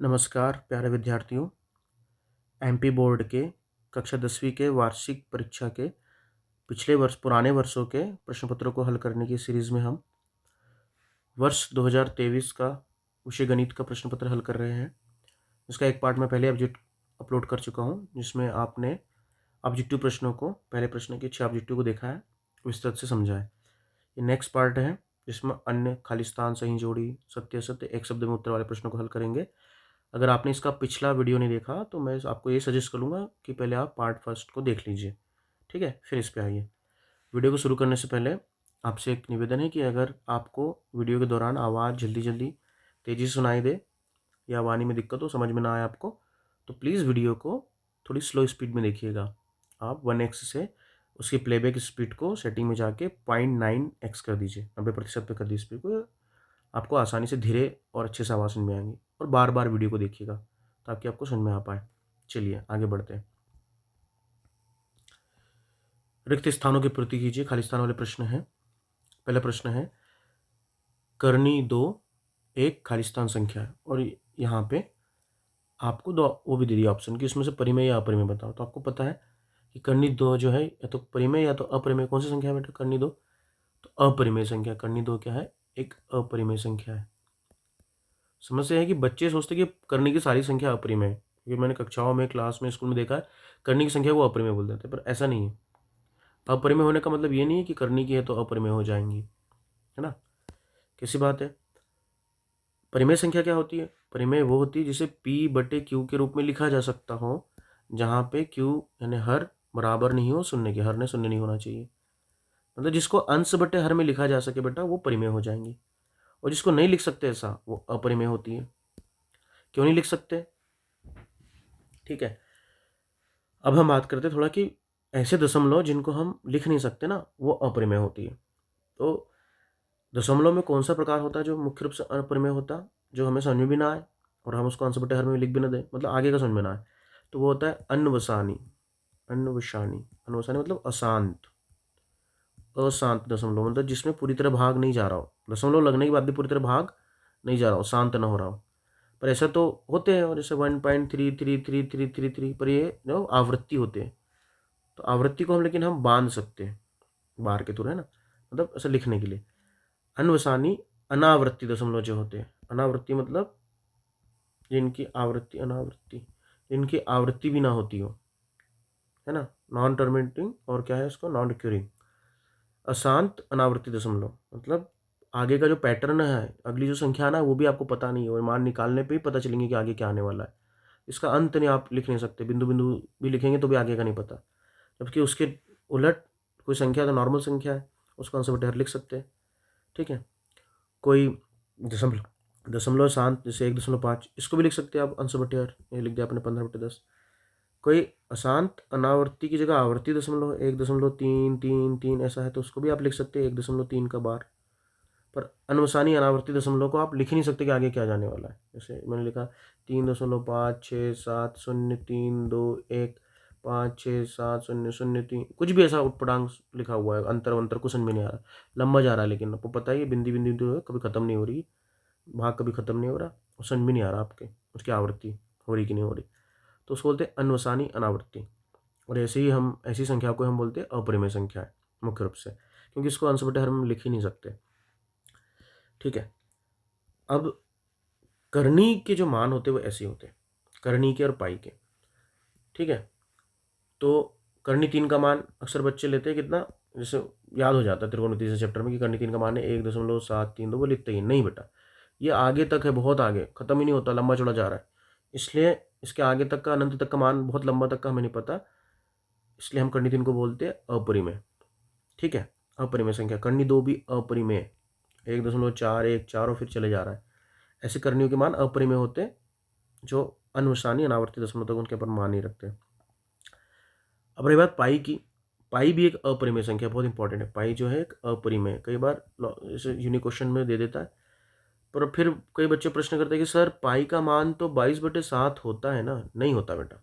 नमस्कार प्यारे विद्यार्थियों। एमपी बोर्ड के कक्षा 10वीं के वार्षिक परीक्षा के पुराने वर्षों के प्रश्न पत्रों को हल करने की सीरीज़ में हम वर्ष 2023 का विषय गणित का प्रश्न पत्र हल कर रहे हैं। इसका एक पार्ट मैं पहले अपलोड कर चुका हूं, जिसमें आपने ऑब्जेक्टिव प्रश्नों को, पहले प्रश्न के 6 ऑब्जेक्टिव को देखा है, विस्तृत से समझा है। ये नेक्स्ट पार्ट है, जिसमें अन्य, खालिस्तान, सही जोड़ी, सत्य असत्य, एक शब्द में उत्तर वाले प्रश्नों को हल करेंगे। अगर आपने इसका पिछला वीडियो नहीं देखा तो मैं आपको ये सजेस्ट करूँगा कि पहले आप पार्ट फर्स्ट को देख लीजिए, ठीक है, फिर इस पे आइए। वीडियो को शुरू करने से पहले आपसे एक निवेदन है कि अगर आपको वीडियो के दौरान आवाज़ जल्दी तेज़ी से सुनाई दे या वाणी में दिक्कत हो, समझ में ना आए आपको, तो प्लीज़ वीडियो को थोड़ी स्लो स्पीड में देखिएगा। आप 1x से उसकी प्लेबैक स्पीड को सेटिंग में जाके 0.9x कर दीजिए, 90% पे कर दीजिए स्पीड को। आपको आसानी से धीरे और अच्छे से आवाज़ सुन में आएंगी, और बार बार वीडियो को देखिएगा ताकि आपको समझ में आ पाए। चलिए आगे बढ़ते हैं। रिक्त स्थानों की पूर्ति कीजिए, खाली स्थान वाले प्रश्न है। पहला प्रश्न है, करनी 2 एक खालिस्तान संख्या है, और यहाँ पे आपको दो वो भी दे दिया ऑप्शन कि इसमें से परिमेय या अपरिमेय बताओ। तो आपको पता है कि करनी 2 जो है या तो परिमेय या तो अपरिमेय। कौन सी संख्या है बेटा? करनी 2 तो अपरिमेय संख्या। करनी 2 क्या है? एक अपरिमेय संख्या है। समस्या है कि बच्चे सोचते कि करनी की सारी संख्या अपरिमेय है, क्योंकि मैंने कक्षाओं में, क्लास में, स्कूल में देखा है करनी की संख्या वो अपरिमेय बोल देते हैं, पर ऐसा नहीं है। अपरिमेय होने का मतलब ये नहीं है कि करनी की है तो अपरिमेय हो जाएंगी, है ना, कैसी बात है। परिमेय संख्या क्या होती है? परिमेय वो होती है जिसे P/Q के रूप में लिखा जा सकता हो, जहाँ पे Q यानी हर बराबर नहीं हो शून्य के, हर ने शून्य नहीं होना चाहिए। मतलब जिसको अंश बटे हर में लिखा जा सके बेटा, वो परिमेय हो जाएंगी, और जिसको नहीं लिख सकते ऐसा, वो अपरिमेय होती है। क्यों नहीं लिख सकते? ठीक है, अब हम बात करते थोड़ा कि ऐसे दशमलव जिनको हम लिख नहीं सकते ना, वो अपरिमेय होती है। तो दशमलव में कौन सा प्रकार होता है जो मुख्य रूप से अपरिमेय होता है, जो हमें समझ में भी ना आए और हम उसको अंश बटे हर में लिख भी ना दें, मतलब आगे का समझ में ना आए, तो वो होता है अन्वसानी। अन्वसानी मतलब अशांत, अशांत दशमलव, मतलब जिसमें पूरी तरह भाग नहीं जा रहा हो, दशमलव लगने के बाद भी पूरी तरह भाग नहीं जा रहा हो, शांत ना हो रहा हो। पर ऐसा तो होते हैं, और जैसे 1.333333, पर ये जो आवृत्ति होते हैं, तो आवृत्ति को हम, लेकिन हम बांध सकते हैं बाहर के थ्रू, है ना, मतलब ऐसा लिखने के लिए। अन्वसानी अनावृत्ति दशमलव जो होते हैं, अनावृत्ति मतलब जिनकी आवृत्ति, अनावृत्ति जिनकी आवृत्ति भी ना होती हो, है ना, नॉन टर्मिनेटिंग, और क्या है इसको, नॉन रिक्यूरिंग। अशांत अनावृत्ति दशमलव मतलब आगे का जो पैटर्न है, अगली जो संख्या ना, वो भी आपको पता नहीं है, और मान निकालने पे ही पता चलेंगे कि आगे क्या आने वाला है। इसका अंत नहीं आप लिख नहीं सकते, बिंदु बिंदु भी लिखेंगे तो भी आगे का नहीं पता। जबकि उसके उलट कोई संख्या तो नॉर्मल संख्या है, उसको अंश बटे हर लिख सकते हैं, ठीक है। कोई दशमलव शांत, जैसे 1.5, इसको भी लिख सकते हैं आप अंश बटे हर, ये लिख दिया आपने 15/10। कोई अशांत अनावर्ती की जगह आवर्ती दशमलव 1.333 ऐसा है, तो उसको भी आप लिख सकते हैं 1.3 का बार। पर अनवसानी अनावर्ती दशमलव को आप लिख ही नहीं सकते कि आगे क्या जाने वाला है। जैसे मैंने लिखा 3.5670321 कुछ भी ऐसा उत्पटांग लिखा हुआ है, अंतर अंतर कुछ समझ में नहीं आ रहा, लंबा जा रहा है, लेकिन आपको पता है ये बिंदी बिंदी जो है कभी खत्म नहीं हो रही, भाग कभी खत्म नहीं हो रहा, और समझ में नहीं आ रहा आपके उसकी आवृत्ति हो रही कि नहीं हो रही, तो उसको बोलते हैं अनवसानी अनावृत्ति। और ऐसे ही हम, ऐसी संख्या को हम बोलते हैं अपरिमेय संख्या है मुख्य रूप से, क्योंकि इसको अंश बटे हर में लिख ही नहीं सकते, ठीक है। अब करनी के जो मान होते हैं वो ऐसे होते हैं, करनी के और पाई के, ठीक है। तो करनी 3 का मान अक्सर बच्चे लेते हैं कितना, जैसे याद हो जाता है त्रिकोणमिति से चैप्टर में कि करनी 3 का मान है 1.732, वो लिखते ही नहीं बेटा, ये आगे तक है, बहुत आगे, खत्म ही नहीं होता, लंबा चौड़ा जा रहा है, इसलिए इसके आगे तक का, अनंत तक का मान, बहुत लंबा तक का हमें नहीं पता, इसलिए हम करनी 3 को बोलते हैं अपरिमेय, ठीक है। अपरिमेय संख्या करनी 2 भी अपरिमेय, 1.414 और फिर चले जा रहा है, ऐसे करणियों के मान अपरिमेय होते हैं जो अनुसानी अनावर्ती दशमलव तक उनके ऊपर मान नहीं रखते। अब रही बात पाई की, पाई भी एक अपरिमेय संख्या, बहुत इंपॉर्टेंट है। पाई जो है एक अपरिमेय, कई बार जैसे यूनिक क्वेश्चन में दे देता है, पर फिर कई बच्चे प्रश्न करते हैं कि सर पाई का मान तो 22/7 होता है ना। नहीं होता बेटा,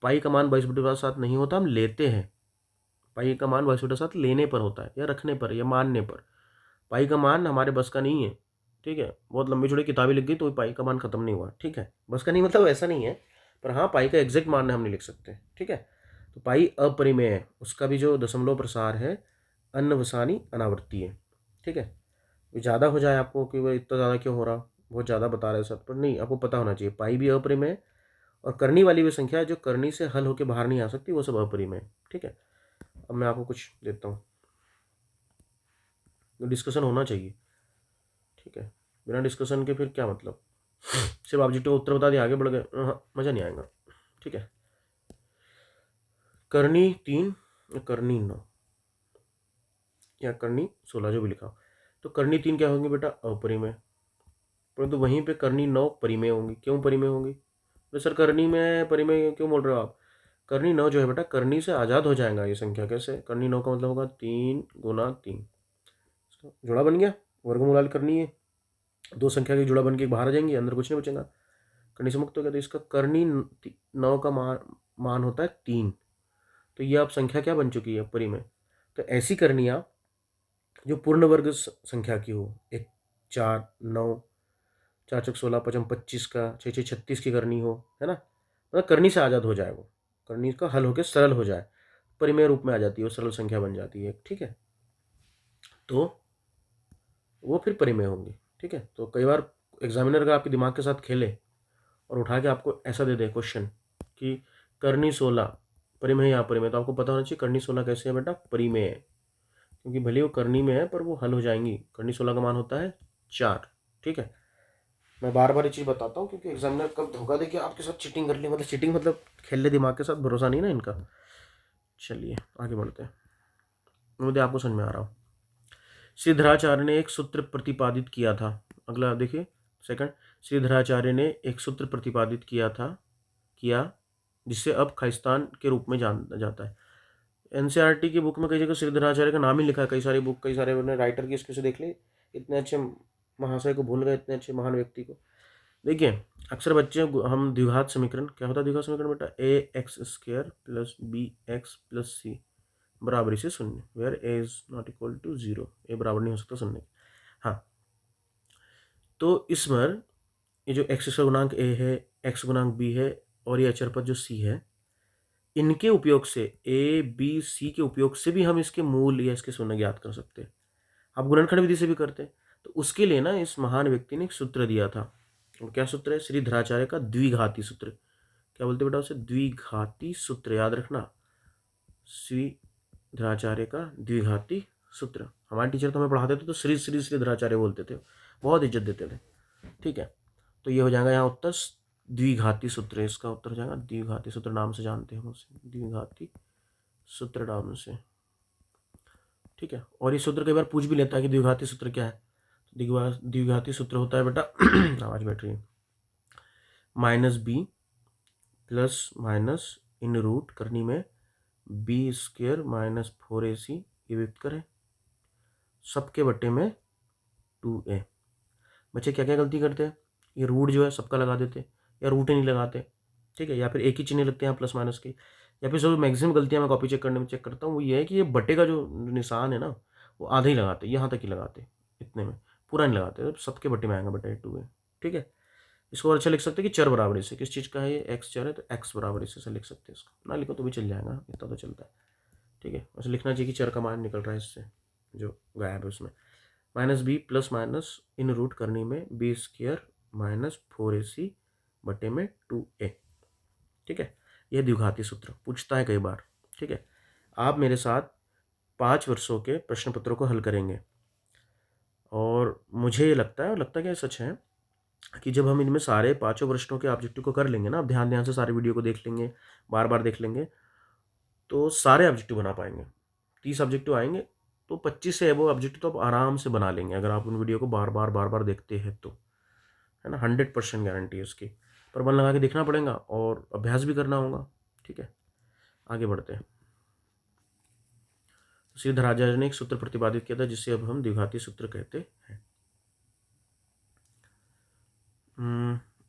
पाई का मान 22/7 नहीं होता, हम लेते हैं। पाई का मान 22/7 लेने पर होता है, या रखने पर, या मानने पर। पाई का मान हमारे बस का नहीं है, ठीक है, बहुत लंबी चौड़ी किताबें लिख गई तो पाई का मान खत्म नहीं हुआ। ठीक है, बस का नहीं मतलब ऐसा नहीं है, पर हाँ पाई का एग्जैक्ट मान हम नहीं लिख सकते। ठीक है, तो पाई अपरिमेय है, उसका भी जो दशमलव प्रसार है अन्वसानी अनावर्ती है। ठीक है, ज़्यादा हो जाए आपको कि वह इतना ज़्यादा क्यों हो रहा, बहुत ज़्यादा बता रहे सर, पर नहीं, आपको पता होना चाहिए पाई भी अपरिमेय है और करनी वाली भी संख्या है जो करनी से हल होकर बाहर नहीं आ सकती, वो सब अपरिमेय है। ठीक है, अब मैं आपको कुछ देता हूँ, डिस्कशन होना चाहिए। ठीक है, बिना डिस्कशन के फिर क्या मतलब, सिर्फ ऑब्जेक्टिव उत्तर बता दिया आगे बढ़ गए, मज़ा नहीं आएगा। ठीक है, करनी 3 करनी 9 या करनी 16 जो भी लिखा हो, तो करनी 3 क्या होंगी बेटा, अपरिमेय, परंतु वहीं पे करनी 9 परिमेय होंगी। क्यों परिमेय होंगी, तो सर करनी में परिमेय क्यों बोल रहे हो आप, करनी 9 जो है बेटा करनी से आज़ाद हो जाएगा ये संख्या। कैसे, करनी 9 का मतलब होगा 3 गुना 3, जुड़ा बन गया, वर्गमूल करनी है, दो संख्या की जुड़ा बन के बाहर आ जाएंगी, अंदर कुछ नहीं बचेगा, करनी से मुक्त हो गया। तो इसका करनी 9 का मान होता है 3, तो ये अब संख्या क्या बन चुकी है, परिमेय। तो ऐसी करनियाँ जो पूर्ण वर्ग संख्या की हो, 1 4 9 4 चौक 16 5 25 का 6 6 36 की करनी हो, है ना, मतलब करनी से आज़ाद हो जाए, वो करनी का हल होकर सरल हो जाए, परिमेय रूप में आ जाती है, वो सरल संख्या बन जाती है। ठीक है, तो वो फिर परिमेय होंगी। ठीक है, तो कई बार एग्जामिनर अगर आपके दिमाग के साथ खेले और उठा के आपको ऐसा दे दे क्वेश्चन कि करनी 16 परिमेय या अपरिमेय, तो आपको पता होना चाहिए करनी 16 कैसे है बेटा, परिमेय है, क्योंकि भले वो करनी में है पर वो हल हो जाएंगी। करनी 16 का मान होता है 4। ठीक है, मैं बार बार ये चीज़ बताता हूँ क्योंकि एग्जामिनर कब धोखा दे कि आपके साथ चीटिंग कर ली, मतलब चीटिंग मतलब खेल ले दिमाग के साथ, भरोसा नहीं ना इनका। चलिए आगे बढ़ते हैं, मुझे आपको समझ में आ रहा हो। श्रीधराचार्य ने एक सूत्र प्रतिपादित किया था, अगला देखिए सेकंड, श्रीधराचार्य ने एक सूत्र प्रतिपादित किया जिसे अब खालिस्तान के रूप में जाना जाता है। एनसीईआरटी की बुक में कई जगह श्रीधराचार्य का नाम ही लिखा है, कई सारी बुक, कई सारे राइटर की, इसके से देख ले, इतने अच्छे महाशय को भूल गए, इतने अच्छे महान व्यक्ति को। देखिए अक्सर बच्चे हम द्विघात समीकरण, क्या होता है द्विघात समीकरण बेटा, A X square plus B X plus C बराबरी से 0, where A is not equal to 0, ए बराबर नहीं हो सकता 0। हाँ, तो इस बार ये जो एक्स का गुणांक ए है, एक्स गुणांक बी है, और ये अचर पद जो सी है, इनके उपयोग से, ए बी सी के उपयोग से भी हम इसके मूल या इसके शून्य ज्ञात कर सकते हैं। आप गुणनखंड विधि से भी करते हैं। तो उसके लिए ना इस महान व्यक्ति ने एक सूत्र दिया था, और क्या सूत्र है, श्रीधराचार्य का द्विघाती सूत्र। क्या बोलते बेटा उसे, द्विघाती सूत्र, याद रखना, श्रीधराचार्य का द्विघाती सूत्र। हमारे टीचर तो हमें पढ़ाते थे तो श्री श्री श्रीधराचार्य बोलते थे, बहुत इज्जत देते थे। ठीक है, तो ये हो जाएगा यहाँ उत्तर, द्विघाती सूत्र, इसका उत्तर हो जाएगा द्विघाती सूत्र, नाम से जानते हैं उसे, द्विघाती सूत्र नाम से। ठीक है, और ये सूत्र कई बार पूछ भी लेता है कि द्विघाती सूत्र क्या है। द्विघाती सूत्र होता है बेटा आवाज बैठ रही है, माइनस बी प्लस माइनस इन रूट करनी में बी स्क्वेयर माइनस 4ac, ये व्यक्त करें सबके बट्टे में 2a। बच्चे क्या क्या गलती करते हैं, ये रूट जो है सबका लगा देते, या रूट ही नहीं लगाते। ठीक है, या फिर एक ही चिन्ह लगते हैं प्लस माइनस की, या फिर जो मैक्सिमम गलतियाँ मैं कॉपी चेक करने में चेक करता हूँ वो ये है कि ये बट्टे का जो निशान है ना, वो आधा ही लगाते, यहाँ तक ही लगाते, इतने में पूरा नहीं लगाते, सबके बट्टे में आएगा बट्टे 2a। ठीक है, इसको और अच्छा लिख सकते हैं कि चर बराबरी से, किस चीज़ का है ये, एक्स चर है तो एक्स बराबरी से लिख सकते हैं, इसको ना लिखो तो भी चल जाएगा, इतना तो चलता है। ठीक है, वैसे लिखना चाहिए कि चर का मान निकल रहा है इससे जो गायब है उसमें, माइनस बी प्लस माइनस इन रूट करने में बी स्क्वायर माइनस 4ac बटे में 2a। ठीक है, यह द्विघाती सूत्र पूछता है कई बार। ठीक है, आप मेरे साथ 5 वर्षों के प्रश्न पत्रों को हल करेंगे, और मुझे ये लगता है, लगता है कि सच है, कि जब हम इनमें सारे 5 वर्षों के ऑब्जेक्टिव को कर लेंगे ना, आप ध्यान से सारे वीडियो को देख लेंगे, बार बार देख लेंगे, तो सारे ऑब्जेक्टिव बना पाएंगे। 30 ऑब्जेक्टिव आएंगे, तो 25 से वो ऑब्जेक्टिव तो आप आराम से बना लेंगे, अगर आप उन वीडियो को बार बार देखते हैं तो, है ना, 100% गारंटी है उसकी। पर मन लगा के देखना पड़ेगा और अभ्यास भी करना होगा। ठीक है, आगे बढ़ते हैं। श्रीधराचार्य ने एक सूत्र प्रतिपादित किया था जिसे अब हम द्विघाती सूत्र कहते हैं।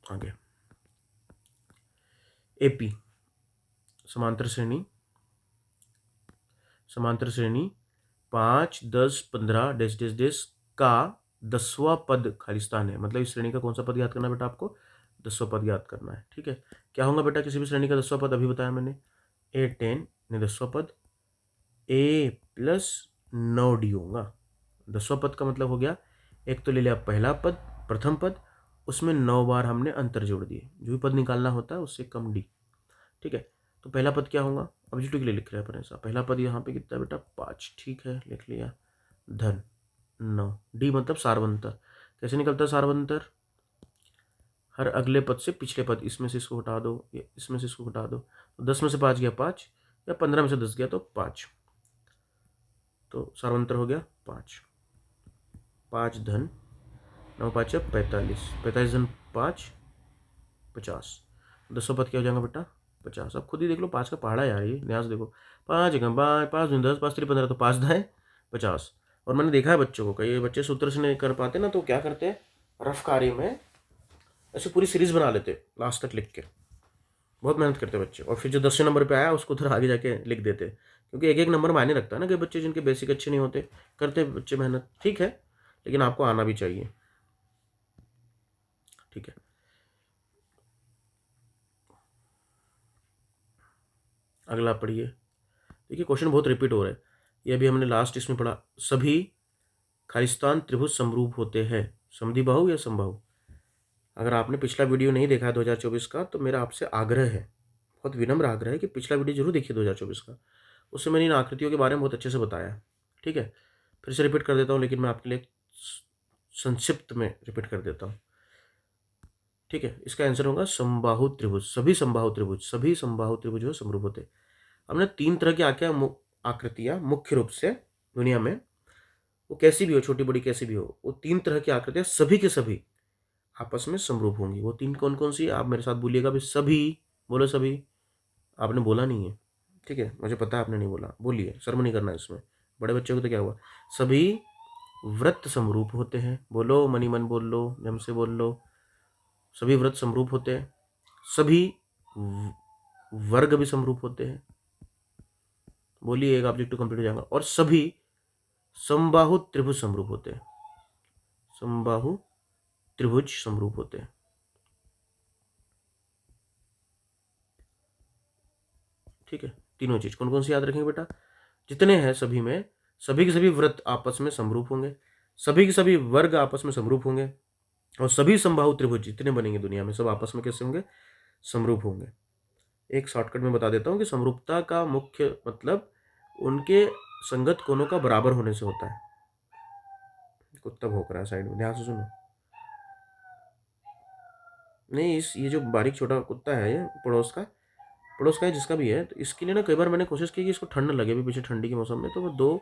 आगे, एपी समांतर श्रेणी 5 10 15 डैश डैश डैश का 10वां पद खालिस्तान है, मतलब इस श्रेणी का कौन सा पद याद करना है बेटा आपको? 10वां पद याद करना है। ठीक है, क्या होगा बेटा किसी भी श्रेणी का 10वां पद? अभी बताया मैंने, A10 ने 10वां पद A प्लस 9D होगा। 10वां पद का मतलब हो गया, एक तो ले लिया पहला पद, प्रथम पद, उसमें 9 बार हमने अंतर जोड़ दिए, जो भी पद निकालना होता है उससे कम D। ठीक है, तो पहला पद क्या होगा? ऑब्जेक्टिव के लिए लिख रहे हैं अपन ऐसा, पहला पद यहाँ पे कितना बेटा? 5। ठीक है, लिख लिया, धन 9। D मतलब सार्वंतर। कैसे निकलता है सार्वंतर? हर अगले पद से पिछले पद, इसमें से इसको हटा दो, इसमें से इसको हटा दो, तो 10 में से 5 गया 5, या 15 में से 10 गया तो 5, तो सार्वंतर हो गया 5। 5 धन 9 5 45, 45 धन 5 50। 10वां पद क्या हो जाएगा बेटा? 50। अब खुद ही देख लो, 5 का पहाड़ा यार, ये न्यास देखो, 5 एकम 5, 5 दूनी 10, 5 3 15, तो 5 दाएँ 50। और मैंने देखा है बच्चों को, कई बच्चे सूत्र से नहीं कर पाते ना, तो क्या करते हैं, रफ कार्य में ऐसे पूरी सीरीज बना लेते लास्ट तक लिख के, बहुत मेहनत करते बच्चे, और फिर जो 10वें नंबर पे आया उसको थोड़ा आगे जाके लिख देते, क्योंकि एक एक नंबर मायने रखता है ना। कई बच्चे जिनके बेसिक अच्छे नहीं होते, करते बच्चे मेहनत, ठीक है, लेकिन आपको आना भी चाहिए। ठीक है, अगला पढ़िए। देखिए क्वेश्चन बहुत रिपीट हो रहा है, ये अभी हमने लास्ट इसमें पढ़ा, सभी खालिस्तान त्रिभुज समरूप होते हैं, समद्विबाहु या समबाहु। अगर आपने पिछला वीडियो नहीं देखा है 2024 का, तो मेरा आपसे आग्रह है, बहुत विनम्र आग्रह है कि पिछला वीडियो जरूर देखिए 2024 का, उससे मैंने इन आकृतियों के बारे में बहुत अच्छे से बताया है। ठीक है, फिर से रिपीट कर देता हूँ, लेकिन मैं आपके लिए संक्षिप्त में रिपीट कर देता हूँ। ठीक है, इसका आंसर होगा समबाहु त्रिभुज, सभी समबाहु त्रिभुज, सभी समबाहु त्रिभुज समरूप होते। हमने 3 तरह की आकृतियां मुख्य रूप से दुनिया में, वो कैसी भी हो, छोटी बड़ी कैसी भी हो, वो 3 तरह की आकृतियां सभी के सभी आपस में समरूप होंगी। वो 3 कौन कौन सी? आप मेरे साथ बोलिएगा भी, सभी, बोलो सभी। आपने बोला नहीं है, ठीक है, मुझे पता है आपने नहीं बोला, बोलिए, शर्म नहीं करना इसमें। बड़े बच्चे को तो क्या हुआ? सभी व्रत समरूप होते हैं, बोलो, मनी मन बोल लो, जम से बोल लो। सभी व्रत समरूप होते हैं, सभी वर्ग भी समरूप होते हैं, बोलिए, एक ऑब्जेक्टिव कंप्लीट हो जाएगा। और सभी समबाहु त्रिभुज समरूप होते हैं, समबाहु त्रिभुज समरूप होते हैं। ठीक है, तीनों चीज कौन कौन सी याद रखेंगे बेटा? जितने हैं सभी में, सभी के सभी व्रत आपस में समरूप होंगे, सभी के सभी वर्ग आपस में समरूप होंगे, और सभी समबाहु त्रिभुज जितने बनेंगे दुनिया में, सब आपस में कैसे होंगे? समरूप होंगे। एक शॉर्टकट में बता देता हूँ कि समरूपता का मुख्य मतलब उनके संगत कोणों का बराबर होने से होता है। कुत्ता भौंक रहा है साइड में, ध्यान से सुनो। नहीं, ये जो बारीक छोटा कुत्ता है, ये पड़ोस का है, जिसका भी है, तो इसके लिए ना कई बार मैंने कोशिश की कि इसको ठंड न लगे, अभी पीछे ठंडी के मौसम में, तो वो 2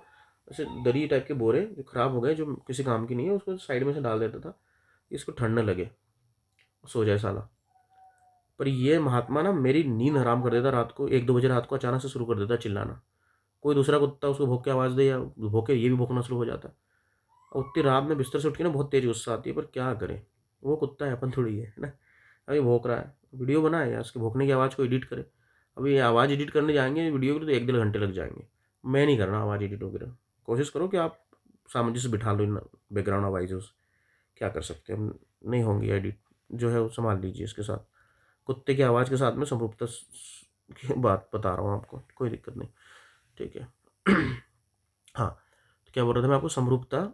ऐसे दरी टाइप के बोरे जो खराब हो गए, जो किसी काम की नहीं है, उसको साइड में से डाल देता था, इसको ठंड न लगे, सो जाए साला। पर ये महात्मा ना मेरी नींद हराम कर देता, रात को 1-2 बजे रात को अचानक से शुरू कर देता चिल्लाना। कोई दूसरा कुत्ता उसको भौंक के आवाज़ दे, या भौंके ये भी भौंकना शुरू हो जाता। और उतनी रात में बिस्तर से उठ के ना बहुत तेज गुस्सा आती है, पर क्या करें, वो कुत्ता है, अपन थोड़ी है ना। अभी भौंक रहा है, वीडियो बनाए या उसके भौंकने की आवाज़ को एडिट करे। अभी आवाज़ एडिट करने जाएंगे वीडियो के लिए तो 1-1.5 घंटे लग जाएंगे। मैं नहीं कर रहा आवाज़ एडिट वगैरह। कोशिश करो कि आप सामंजस्य बिठा लो इन बैकग्राउंड आवाज़, क्या कर सकते हैं हम, नहीं होंगी एडिट, जो है वो संभाल लीजिए। इसके साथ कुत्ते की आवाज़ के साथ में समरूपता की बात बता रहा हूँ आपको, कोई दिक्कत नहीं, ठीक है। हाँ, तो क्या बोल रहा था मैं आपको? समरूपता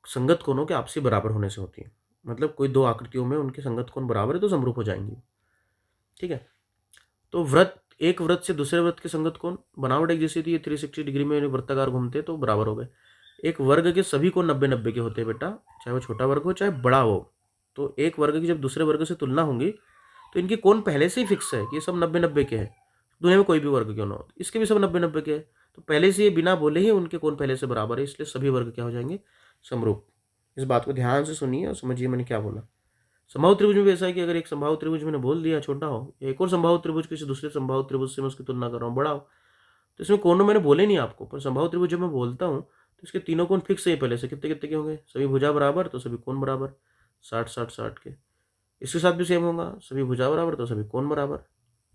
संगत कोणों के आपसी बराबर होने से होती है, मतलब कोई 2 आकृतियों में उनके संगत कोण बराबर है तो समरूप हो जाएंगी। ठीक है, तो एक व्रत से दूसरे व्रत के संगत कोण, बनावट एक जैसी थी, ये 360 डिग्री में वृत्ताकार घूमते तो बराबर हो गए। एक वर्ग के सभी कोण 90-90 के होते हैं बेटा, चाहे वो छोटा वर्ग हो चाहे बड़ा हो। तो एक वर्ग की जब दूसरे वर्ग से तुलना होंगी, तो इनके कोण पहले से ही फिक्स है कि ये सब 90-90 के हैं, दुनिया में कोई भी वर्ग क्यों ना हो, इसके भी सब 90-90 के हैं, तो पहले से ये बिना बोले ही उनके कोण पहले से बराबर है, इसलिए सभी वर्ग क्या हो जाएंगे? समरूप। इस बात को ध्यान से सुनिए और समझिए मैंने क्या बोला। समबाहु त्रिभुज में भी ऐसा है कि अगर एक समबाहु त्रिभुज मैंने बोल दिया छोटा हो, एक और समबाहु त्रिभुज किसी दूसरे समबाहु त्रिभुज से मैं उसकी तुलना कर रहा हूँ बड़ा हो, तो इसमें कोण मैंने बोले नहीं आपको, पर समबाहु त्रिभुज जब मैं बोलता हूँ तो इसके तीनों कोण फिक्स है पहले से, कितने कितने के होंगे? सभी भुजा बराबर तो सभी कोण बराबर, 60-60-60 के। इसके साथ भी सेम होगा, सभी भुजा बराबर तो सभी कोण बराबर,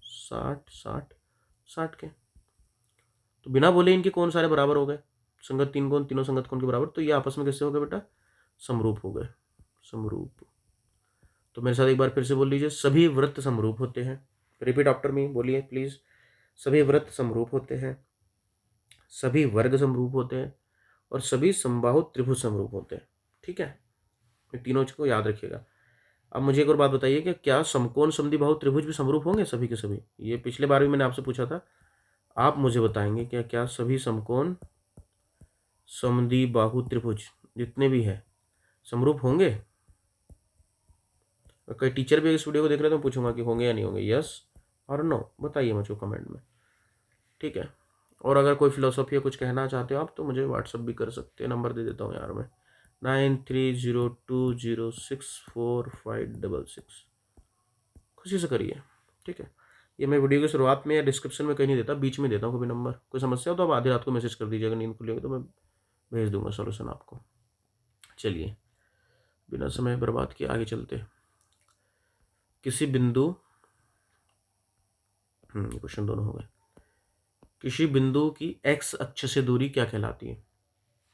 60-60-60 के। तो बिना बोले इनके कोण सारे बराबर हो गए, संगत 3 कोण, तीनों संगत कोण के बराबर। तो ये आपस में कैसे हो गए बेटा? समरूप हो गए, समरूप। तो मेरे साथ एक बार फिर से बोल लीजिए, सभी वृत्त समरूप होते हैं। रिपीट आफ्टर मी, बोलिए प्लीज। सभी वृत्त समरूप होते हैं, सभी वर्ग समरूप होते हैं, और सभी समबाहु त्रिभुज समरूप होते हैं। ठीक है, ये तीनों को याद रखिएगा। अब मुझे एक और बात बताइए कि क्या समकोण समद्विबाहु त्रिभुज भी समरूप होंगे सभी के सभी? ये पिछले बार भी मैंने आपसे पूछा था, आप मुझे बताएंगे क्या क्या सभी समकोण समद्विबाहु त्रिभुज जितने भी है समरूप होंगे? कई टीचर भी इस वीडियो को देख रहे हैं तो पूछूंगा कि होंगे या नहीं होंगे, यस और नो, बताइए मुझको कमेंट में। ठीक है, और अगर कोई फिलोसॉफी या कुछ कहना चाहते हो आप तो मुझे व्हाट्सअप भी कर सकते हैं, नंबर दे देता हूँ यार मैं, 9302064566। खुशी से करिए। ठीक है, ये मैं वीडियो की शुरुआत में या डिस्क्रिप्शन में कहीं नहीं देता, बीच में देता हूँ कभी नंबर। कोई समस्या हो तो आप आधी रात को मैसेज कर दीजिए, अगर नींद खुली होगी तो मैं भेज दूंगा सॉल्यूशन आपको। चलिए बिना समय बर्बाद किए आगे चलते। किसी बिंदु, क्वेश्चन दोनों हो गए। किसी बिंदु की एक्स अक्ष से दूरी क्या कहलाती है?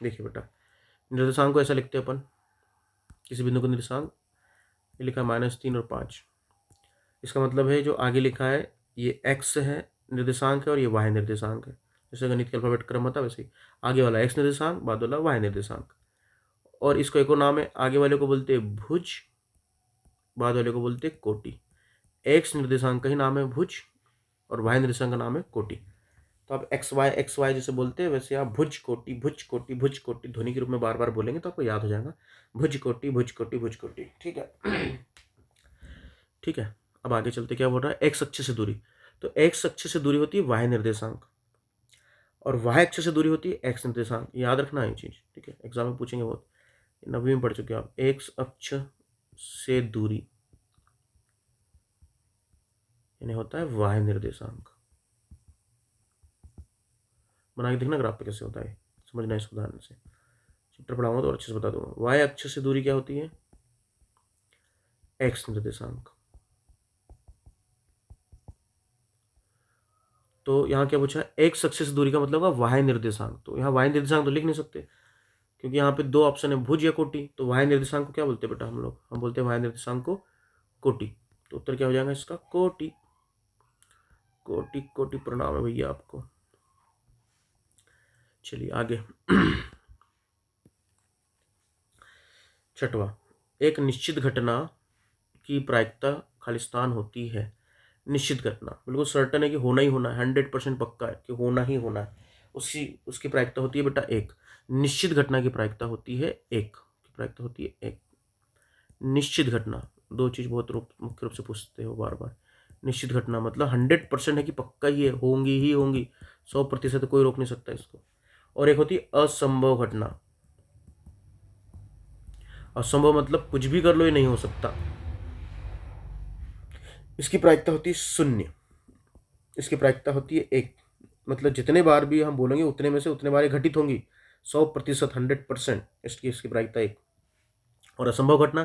देखिए बेटा, निर्देशांक को ऐसा लिखते हैं अपन, किसी बिंदु का निर्देशांक ये लिखा -3 और 5। इसका मतलब है जो आगे लिखा है ये एक्स है निर्देशांक है और ये वाई निर्देशांक है। जैसे गणित के अल्फाबेट क्रम होता है वैसे ही आगे वाला एक्स निर्देशांक, बाद वाला वाई निर्देशांक। और इसको एक और नाम है, आगे वाले को बोलते हैं भुज, बाद वाले को बोलते हैं कोटि। एक्स निर्देशांक का ही नाम है भुज और वाई निर्देशांक का नाम है कोटि। तो आप एक्स वाई जैसे बोलते हैं वैसे आप भुज कोटि भुज कोटि भुज कोटि ध्वनि के रूप में बार बार बोलेंगे तो आपको याद हो जाएगा, भुज कोटि भुज कोटि भुज कोटि। ठीक है ठीक है, अब आगे चलते। क्या बोल रहा है? एक्स अक्ष से दूरी, तो एक्स अक्ष से दूरी होती है वाई निर्देशांक और वाई अक्ष से दूरी होती है एक्स निर्देशांक। याद रखना है ये चीज। ठीक है, एग्जाम में पूछेंगे बहुत, 9वीं में पढ़ चुके आप। एक्स अक्ष से दूरी यानी होता है वाई निर्देशांक। बना के देखना ग्राफ पे कैसे होता है, समझना इस उदाहरण से। चैप्टर पढ़ाऊंगा तो और अच्छे से बता दूंगा। वाई अक्ष से दूरी क्या होती है? एक्स निर्देशांक। तो यहाँ क्या पूछा? एक्स अक्ष से दूरी का मतलब होगा वाई निर्देशांक। तो यहाँ वाई निर्देशांक तो लिख नहीं सकते क्योंकि यहाँ पे दो ऑप्शन है, भुज या कोटि। तो वाई निर्देशांक को क्या बोलते हैं बेटा हम लोग? हम बोलते हैं वाई निर्देशांक को कोटि। तो उत्तर क्या हो जाएगा इसका? कोटि। कोटि कोटि प्रणाम है भैया आपको। चलिए आगे। छठवा, एक निश्चित घटना की प्रायिकता खालिस्तान होती है। निश्चित घटना बिल्कुल सर्टन है कि होना ही होना है, 100% पक्का है कि होना ही होना है, उसकी प्रायिकता होती है बेटा 1। निश्चित घटना की प्रायिकता होती है 1, की प्रायिकता होती है 1। निश्चित घटना, दो चीज बहुत मुख्य रूप से पूछते हो बार बार। निश्चित घटना मतलब 100% है कि पक्का ही है, होंगी ही होंगी, 100% कोई रोक नहीं सकता इसको। और एक होती है असंभव घटना। असंभव मतलब कुछ भी कर लो ये नहीं हो सकता, इसकी प्रायिकता होती है 0। इसकी प्रायिकता होती है 1, मतलब जितने बार भी हम बोलेंगे उतने में से उतने बार घटित होंगी, 100%, 100%। इसकी प्रायिकता 1। और असंभव घटना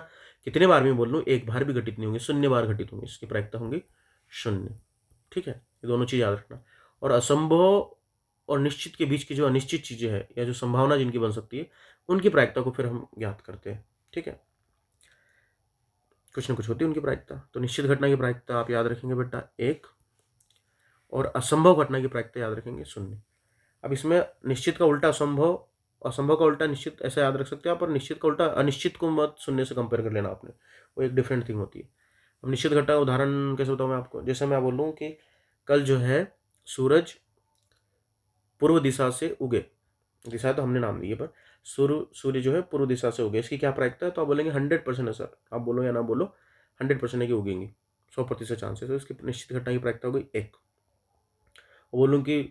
कितने बार भी बोल लूँ, एक बार भी घटित नहीं होंगी, 0 बार घटित होंगी, इसकी प्रायिकता होंगी 0। ठीक है, ये दोनों चीज याद रखना। और असंभव और निश्चित के बीच की जो अनिश्चित चीजें हैं या जो संभावना जिनकी बन सकती है उनकी प्रायिकता को फिर हम ज्ञात करते हैं। ठीक है, कुछ न कुछ होती है उनकी प्रायिकता। तो निश्चित घटना की प्रायिकता आप याद रखेंगे बेटा 1, और असंभव घटना की प्रायिकता याद रखेंगे 0। अब इसमें निश्चित का उल्टा असंभव, असंभव का उल्टा निश्चित, ऐसा याद रख सकते हैं आप। और निश्चित का उल्टा अनिश्चित को मत 0 से कंपेयर कर लेना आपने, वो एक डिफरेंट थिंग होती है। अब निश्चित घटना का उदाहरण कैसे बताऊँ मैं आपको? जैसे मैं बोलूँ कि कल जो है सूरज पूर्व दिशा से उगे, दिशा तो हमने नाम दी है पर सूर्य जो है पूर्व दिशा से उगे, इसकी क्या प्रायिकता है? तो आप बोलेंगे 100% है सर, आप बोलो या ना बोलो 100% है कि उगेंगी, 100% चांस है। तो इसकी निश्चित घटना की प्रायिकता हो गई 1। बोलूँ कि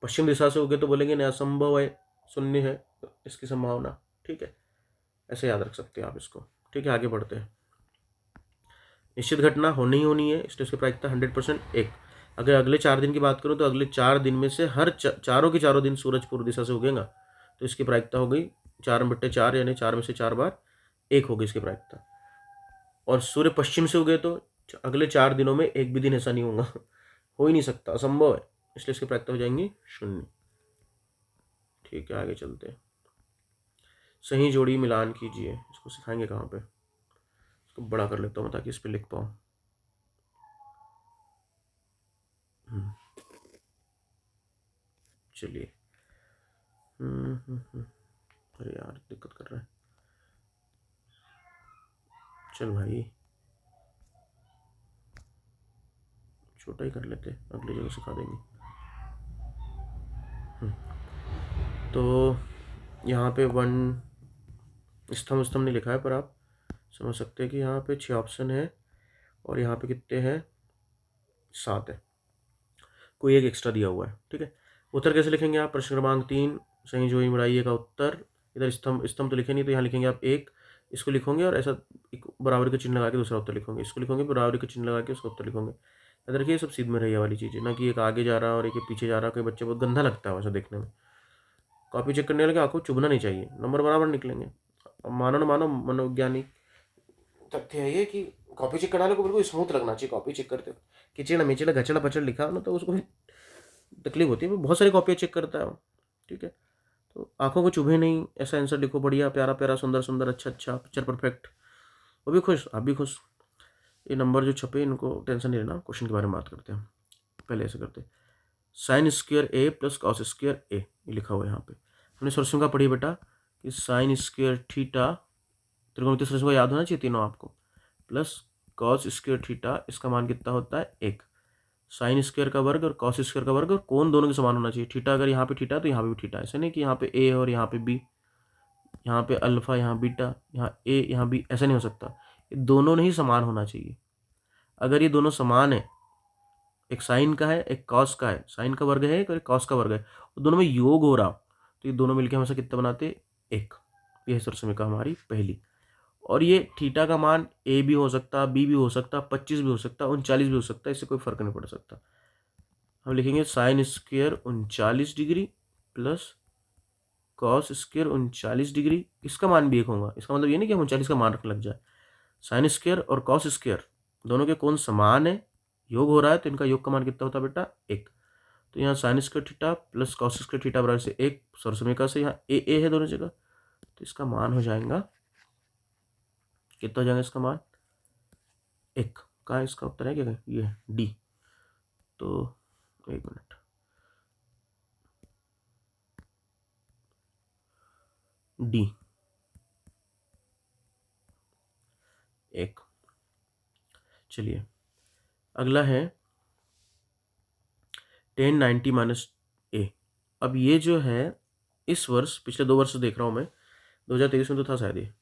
पश्चिम दिशा से उगे तो बोलेंगे नहीं, असंभव है, 0 है इसकी संभावना। ठीक है, ऐसे याद रख सकते हैं आप इसको। ठीक है, आगे बढ़ते हैं। निश्चित घटना होनी ही होनी है, इसलिए इसकी प्रायिकता 100% 1। अगर अगले 4 दिन की बात करूँ तो अगले 4 दिन में से हर चारों के चारों दिन सूरज पूर्व दिशा से उगेगा, तो इसकी प्रायिकता हो गई 4/4, यानी 4 में से 4 बार 1 होगी इसकी प्रायिकता। और सूर्य पश्चिम से उगे तो अगले 4 दिनों में एक भी दिन ऐसा नहीं होगा, हो ही नहीं सकता, असंभव है, इसलिए इसकी प्रायिकता हो जाएंगी 0। ठीक है, आगे चलते हैं। सही जोड़ी मिलान कीजिए। इसको सिखाएंगे कहाँ पे? इसको बड़ा कर लेता हूँ ताकि इस पे लिख पाऊँ। चलिए। अरे यार दिक्कत कर रहा है। चल भाई छोटा ही कर लेते, अगली जगह सिखा देंगे। तो यहाँ पे वन स्तंभ स्तंभ नहीं लिखा है, पर आप समझ सकते हैं कि यहाँ पे 6 ऑप्शन है और यहाँ पे कितने हैं? 7 है, कोई एक एक्स्ट्रा दिया हुआ है। ठीक है, उत्तर कैसे लिखेंगे आप? प्रश्न क्रमांक 3 सही जोड़ी मिलाइए का उत्तर। इधर स्तंभ स्तंभ तो लिखे नहीं, तो यहाँ लिखेंगे आप एक, इसको लिखोगे और ऐसा एक बराबर का चिन्ह लगा के दूसरा उत्तर लिखोगे, इसको लिखोगे बराबर का चिन्ह लगा के उसका उत्तर लिखोगे। याद रखिए सब सीध में रही वाली चीज़ है ना, कि एक आगे जा रहा है और एक पीछे जा रहा है। कोई बच्चे बहुत गंदा लगता है वैसा देखने में। कॉपी चेक करने वाले आपको चुभना नहीं चाहिए, नंबर बराबर निकलेंगे। अब मानो न मानो, मनोवैज्ञानिक तथ्य है ये कि कॉपी चेक करने वाले को बिल्कुल स्मूथ लगना चाहिए कॉपी चेक करते हो। किचड़ा मिचड़ा घचड़ा पचड़ लिखा ना तो उसको भी तकलीफ होती है। बहुत सारी कॉपियाँ चेक करता है वो। ठीक है, तो आंखों को चुभे नहीं, ऐसा आंसर लिखो, बढ़िया प्यारा प्यारा सुंदर सुंदर अच्छा अच्छा पिक्चर परफेक्ट। वो भी खुश, आप भी खुश। ये नंबर जो छपे इनको टेंशन नहीं लेना। क्वेश्चन के बारे में बात करते हैं। पहले ऐसे करते, साइन स्क्वायर ए प्लस कॉस स्क्वायर ए, ये लिखा हुआ है यहाँ पे। हमने सरसों पढ़ी बेटा कि साइन स्क्वायर थीटा, त्रिकोणमितीय सरसों याद होना चाहिए तीनों आपको, प्लस कॉस स्क्वायर थीटा, इसका मान कितना होता है? 1। साइन स्क्वायर का वर्ग और कॉस स्क्वायर का वर्ग, और कोण दोनों के समान होना चाहिए। थीटा अगर यहाँ पे थीटा तो यहाँ पे भी थीटा, ऐसा नहीं कि यहाँ पे ए और यहाँ पे बी, यहाँ पे अल्फा यहाँ बीटा, यहाँ ए यहाँ बी, ऐसा नहीं हो सकता। ये दोनों नहीं समान होना चाहिए। अगर ये दोनों समान है, एक साइन का है एक कॉस का है, साइन का वर्ग है एक और कॉस का वर्ग है, तो दोनों में योग हो रहा, तो ये दोनों मिलकर हमेशा कितना बनाते? 1। यह सरसमीका हमारी पहली। और ये थीटा का मान ए भी हो सकता, बी भी हो सकता, 25 भी हो सकता, 39 भी हो सकता, इससे कोई फर्क नहीं पड़ सकता। हम लिखेंगे sine square 39 degree plus cos square 39 degree, इसका मान भी 1 होगा। इसका मतलब ये नहीं कि हम 39 का मान रखने लग जाए। साइन स्क्वायर और कॉस स्क्वायर दोनों के कोण समान है, योग हो रहा है, तो इनका योग का मान कितना होता है बेटा? 1। तो यहाँ sine square theta plus cos square theta बराबर से 1, सरसमीका से यहाँ ए है दोनों जगह, तो इसका मान हो जाएगा कितना हो जाएगा? इसका मान 1। कहाँ इसका उत्तर है? क्या ये डी। तो 1 मिनट, डी 1। चलिए अगला है 10 90 माइनस ए। अब ये जो है इस वर्ष, पिछले 2 वर्ष से देख रहा हूँ मैं, 2023 में तो था शायद ये,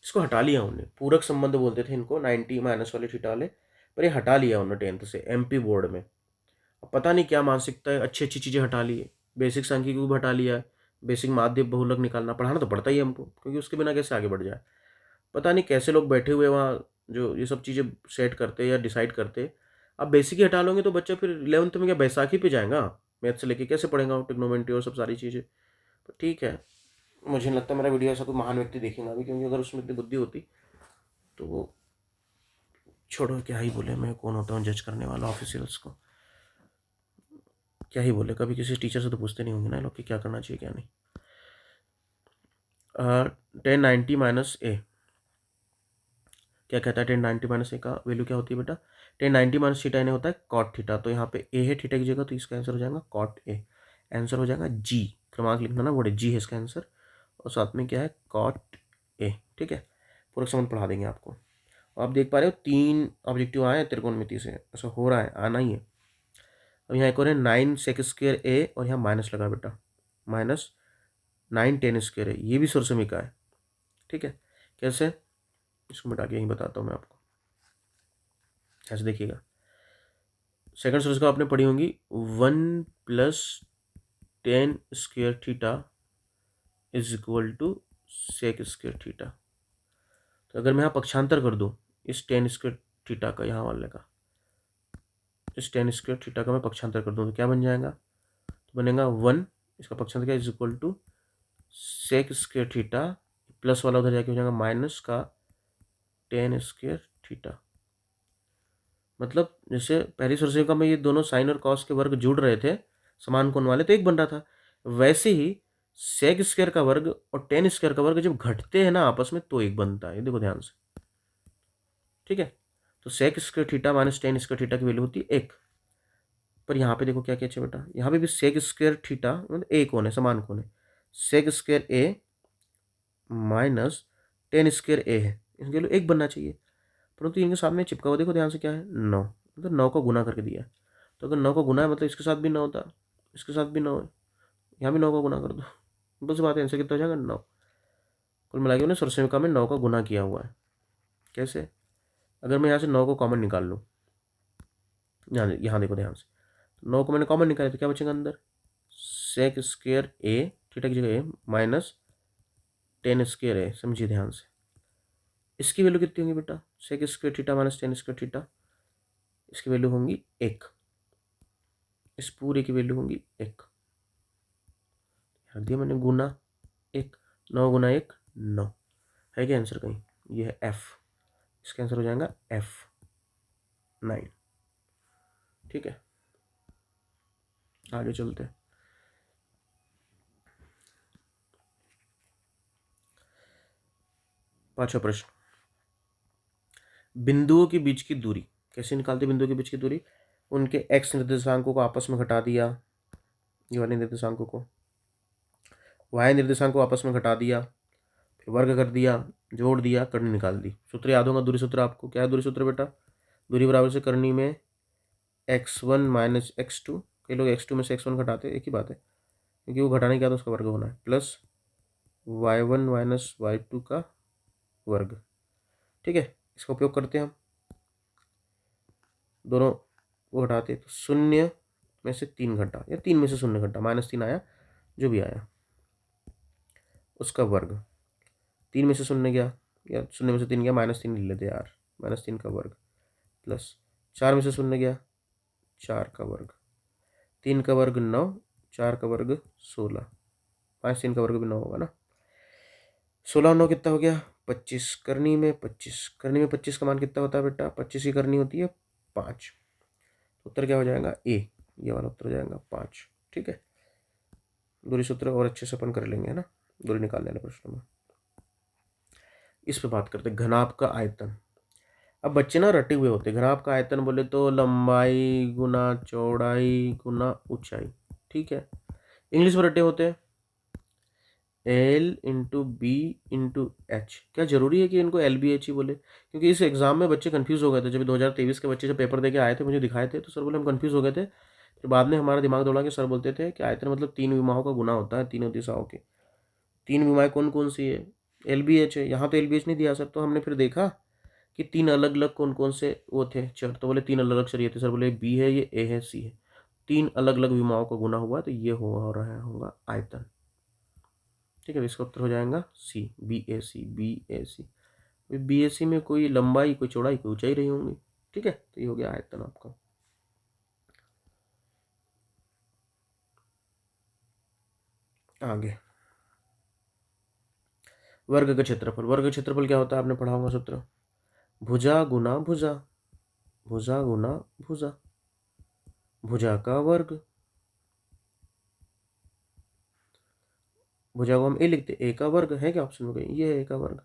इसको हटा लिया उन्होंने। पूरक संबंध बोलते थे इनको, 90 माइनस वाले थीटा वाले, पर ये हटा लिया उन्होंने 10th से एमपी बोर्ड में। अब पता नहीं क्या मानसिकता है, अच्छी अच्छी चीज़ें हटा ली है। बेसिक सांख्यिकी को भी हटा लिया है, बेसिक माध्य बहुलक निकालना पढ़ाना तो पड़ता ही है हमको, क्योंकि उसके बिना कैसे आगे बढ़ जाए। पता नहीं कैसे लोग बैठे हुए वहाँ जो ये सब चीज़ें सेट करते या डिसाइड करते। अब बेसिक ही हटा लोगे तो बच्चा फिर 11th में क्या बैसाखी पे जाएगा? मैथ से लेके कैसे पढ़ेगा ट्रिग्नोमेट्री और सब सारी चीज़ें। तो ठीक है, मुझे नहीं लगता मेरा वीडियो ऐसा कोई महान व्यक्ति देखेगा अभी, क्योंकि अगर उसमें इतनी बुद्धि होती तो वो, छोड़ो क्या ही बोले, मैं कौन होता हूँ जज करने वाला ऑफिशियल्स को, क्या ही बोले। कभी किसी टीचर से तो पूछते नहीं होंगे ना लोग कि क्या करना चाहिए क्या नहीं। 1090 माइनस ए क्या कहता है? 1090 माइनस ए का वैल्यू क्या होती है बेटा? 1090 माइनस थीटा इन्हें होता है कॉट थीटा, तो यहाँ पे ए है थीटा की जगह, तो इसका आंसर हो जाएगा कॉट ए। आंसर हो जाएगा जी, क्रमांक लिखना ना बोले, जी है इसका आंसर, और साथ में क्या है? Cot A. ठीक है, पूरा संबंध पढ़ा देंगे आपको। आप देख पा रहे हो 3 ऑब्जेक्टिव आए हैं त्रिकोणमिति से, ऐसा हो रहा है, आना ही है। अब यहाँ एक और है 9 सेक स्क्वायर ए, और यहाँ माइनस लगा बेटा, माइनस 9 10 स्क्वायर है, ये भी सरसमीका है। ठीक है, कैसे? इसको मिटा के यहीं बताता हूँ मैं आपको, ऐसे देखिएगा। सेकंड सरसमीका आपने पढ़ी होंगी, 1 plus 10 square theta is equal to sec square theta. तो अगर मैं यहाँ पक्षांतर कर दूँ इस 10 स्क्वायर थीटा का, यहाँ वाले का, इस 10 स्क्वायर थीटा का मैं पक्षांतर कर दूँ तो क्या बन जाएगा? तो बनेगा 1, इसका पक्षांतर क्या, is equal to sec square theta, plus वाला उधर जाके हो जाएगा माइनस का 10 स्क्वायर थीटा। मतलब जैसे पहली सरसमीका में ये दोनों साइन और कॉस के वर्ग जुड़ रहे थे समान कोण वाले, तो एक बन रहा था, वैसे ही सेक स्क्वायर का वर्ग और टेन स्क्वायर का वर्ग जब घटते हैं ना आपस में तो एक बनता है, देखो ध्यान से, ठीक है। तो sec square theta minus tan square theta की वैल्यू होती है 1। पर यहाँ पे देखो क्या क्या है बेटा, यहाँ पे भी सेक स्क्वायर थीटा मतलब ए कौन है, समान कौन है, सेक स्क्वायर ए माइनस टेन स्क्वायर ए है, इनके लिए 1 बनना चाहिए, परंतु इनके साथ में चिपका हुआ देखो ध्यान से क्या है 9, मतलब 9 को गुना करके दिया है। तो अगर 9 को गुना है मतलब इसके साथ भी 9 होता, इसके साथ भी 9 है, यहाँ भी 9 को गुना कर दो, बस बात है, आंसर कितना हो जाएगा 9। कुल मिला के उन्हें सरसमिका में 9 का गुना किया हुआ है। कैसे, अगर मैं यहाँ से 9 को कॉमन निकाल लूँ, यहाँ देखो ध्यान से, 9 को मैंने कॉमन निकाला तो क्या बचेगा अंदर, सेक स्क्वायर ए थीटा की जगह A minus tan square A, समझिए ध्यान से। इसकी वैल्यू कितनी होगी बेटा, sec square theta minus tan square theta, इसकी वैल्यू होंगी 1, इस पूरे की वैल्यू होंगी 1, रख दिया मैंने गुना 1, 9 गुना 1 9, है क्या आंसर कहीं, ये है एफ, इसका आंसर हो जाएगा F9, ठीक है। आगे चलते हैं, पांचवा प्रश्न, बिंदुओं के बीच की दूरी कैसे निकालते, बिंदुओं के बीच की दूरी, उनके x निर्देशांकों को आपस में घटा दिया, ये वाले निर्देशांकों को, y निर्देशांक को आपस में घटा दिया, फिर वर्ग कर दिया, जोड़ दिया, करनी निकाल दी। सूत्र याद होगा दूरी सूत्र आपको, क्या है दूरी सूत्र बेटा, दूरी बराबर से करनी में x1 माइनस x2, कई लोग x2 में से x1 घटाते, एक ही बात है, क्योंकि वो घटाने क्या तो उसका वर्ग होना है, प्लस y1 माइनस y2 का वर्ग, ठीक है। इसका उपयोग करते हैं हम, दोनों वो घटाते तो 0 में से 3 घटा या 3 में से 0 घटा, -3 आया, जो भी आया उसका वर्ग, 3 में से 0 गया या 0 में से 3 गया, -3 ले लेते यार, -3 का वर्ग, प्लस 4 में से 0 गया 4 का वर्ग, 3 का वर्ग 9, 4 का वर्ग 16, 5 3 का वर्ग भी 9 होगा ना, 16 9 कितना हो गया 25, करनी में 25, करनी में 25 का मान कितना होता है बेटा, 25 की करनी होती है 5, उत्तर क्या हो जाएगा ए, ये वाला उत्तर हो जाएगा 5, ठीक है। दूरी सूत्र और अच्छे से अपन कर लेंगे, है ना, दूरी निकालने वाले प्रश्न में। इस पे बात करते घनाभ का आयतन। अब बच्चे ना रटे हुए होते, घनाभ का आयतन बोले तो लंबाई गुना चौड़ाई गुना ऊंचाई, ठीक है, इंग्लिश में रटे होते हैं L into B into H, क्या जरूरी है कि इनको LBH ही बोले, क्योंकि इस एग्जाम में बच्चे कंफ्यूज हो गए थे, जब 2023 के बच्चे जब पेपर देके आए थे मुझे दिखाए थे, तो सर बोले हम कंफ्यूज हो गए थे, फिर बाद में हमारा दिमाग दौड़ा के सर बोलते थे कि आयतन मतलब 3 विमाओं का गुना होता है, तीनों दिशाओं के, 3 विमाएँ कौन कौन सी है, LBH है, यहाँ तो LBH नहीं दिया सर, तो हमने फिर देखा कि 3 अलग अलग कौन कौन से वो थे चर, तो बोले 3 अलग अलग चर ये थे, सर बोले बी है, ये ए है, सी है, 3 अलग अलग विमाओं का गुना हुआ तो ये हो रहा होगा आयतन, ठीक है। इसका उत्तर हो जाएगा सी, BAC। BAC में कोई लंबाई कोई चौड़ाई कोई ऊंचाई रही होंगी, ठीक है, तो ये हो गया आयतन आपका। आगे वर्ग का क्षेत्रफल, वर्ग का क्षेत्रफल क्या होता है आपने पढ़ा होगा सूत्र, भुजा गुना भुजा, भुजा गुना भुजा, भुजा का वर्ग, भुजा को हम ए लिखते, ए का वर्ग है क्या ऑप्शन में कहीं, ये है ए का वर्ग,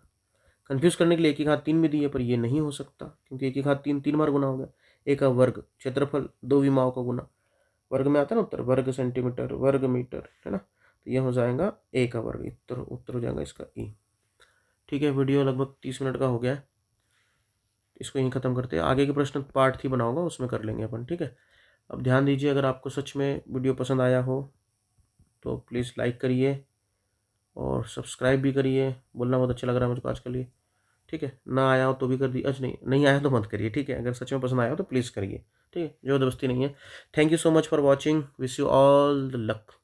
कंफ्यूज करने के लिए 1 1 3 भी दी है, पर ये नहीं हो सकता क्योंकि 1 1 3 3 बार गुना हो गया, ए का वर्ग, क्षेत्रफल 2 विमाओं का गुना, वर्ग में आता है ना उत्तर, वर्ग सेंटीमीटर वर्ग मीटर, है ना, तो यह हो जाएगा ए का वर्ग, उत्तर हो जाएगा इसका ई, ठीक है। वीडियो लगभग 30 मिनट का हो गया है, इसको यहीं ख़त्म करते हैं, आगे के प्रश्न पार्ट 3 बनाऊंगा, उसमें कर लेंगे अपन, ठीक है। अब ध्यान दीजिए, अगर आपको सच में वीडियो पसंद आया हो तो प्लीज़ लाइक करिए और सब्सक्राइब भी करिए, बोलना बहुत अच्छा लग रहा है मुझको आज के लिए, ठीक है। ना आया हो तो भी कर दी, अच्छा नहीं आया तो मत करिए, ठीक है, अगर सच में पसंद आया हो तो प्लीज़ करिए, ठीक है, ज़बरदस्ती नहीं है। Thank you so much for watching, wish you all the luck.